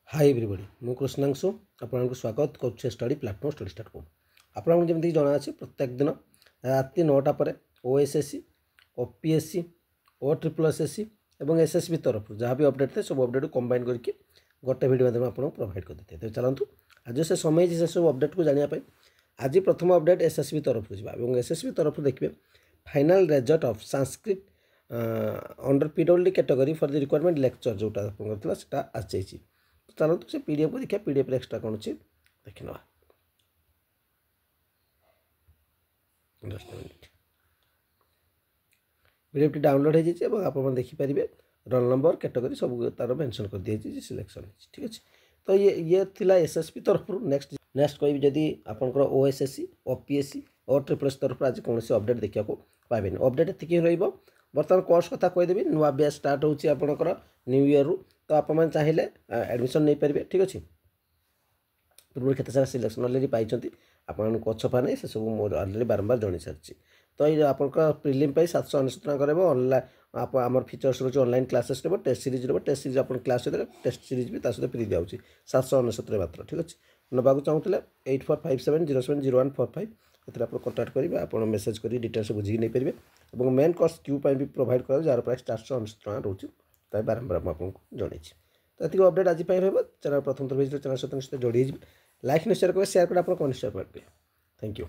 Hi everybody मु कृष्णांशु आपको स्वागत करुच्छे स्टडी प्लाटफॉर्म स्टडी स्टार्ट को आपको जमी जना अच्छे प्रत्येक दिन राति 9टा पर ओएसएससी ओपीएससी ओ ट्रिपल एसएससी और एसएसबी तरफ जहाँ भी अपडेट थे सब अपडेट कंबाइन करके गोटे भिडियो माध्यम आपको प्रोवाइड करते तो चलतु आज से समय से सब अपडेट को जानापी आज प्रथम अपडेट एसएसबी तरफ जावा एसएसबी तरफ देखिए final result of Sanskrit under PWD category for the requirement lecture जोटा आपका आसी चलते से पीडीएफ को देखिए पीडीएफ एक्सट्रा कौन अच्छे देखी ना पीडीएफ टी डाउनलोड हो जाए आप देखिपारे रोल नंबर कैटेगरी सब तार मेंशन कर दिए सिलेक्शन ठीक अच्छे तो ये थिला एसएसपी तरफ नेक्स्ट कह जदि आपंकर ओएसएससी ओपीएससी और ट्रिपल एस तरफ आज कौन अपडेट देखा पाइबे अपडेट एति रही बर्तमान कोर्स कथा कहीदेवी नुआ बैच स्टार्ट होची आपनकर न्यू ईयर रु तो आप चाहिए एडमिशन नहीं पारे ठीक अच्छे पूर्व केत सारा सिलेक्शन अलरेडी पाई आपको अच्छपा नहीं से सब मोर अलरेडी बारंबार जन सारी तो ये आप प्रिलिम 799 टका कर ऑनलाइन आप आम फीचर्स रोचे ऑनलाइन क्लासेस रो टेस्ट सीरीज टेस्ट सीरीज आप क्लास टेस्ट सीरीज भी सहित फ्री दिया 799 मात्र ठीक अच्छे नाक चाहूँगा 8457070145 ये आप कंटाक्ट करेंगे आप मेसेज कर डिटेल्स बुझी नहीं पारे और मेन कोर्स क्यू भी प्रोवाइड कर जार प्राइस 499 टका रोचे तो बारंबार आपको जन तो ये अपडेट आज रहा चैनल प्रथम थर चैनल सहित निश्चित जोड़ी लाइक शेयर करेंगे शेयर कर आप कौन शेयर करेंगे थैंक यू।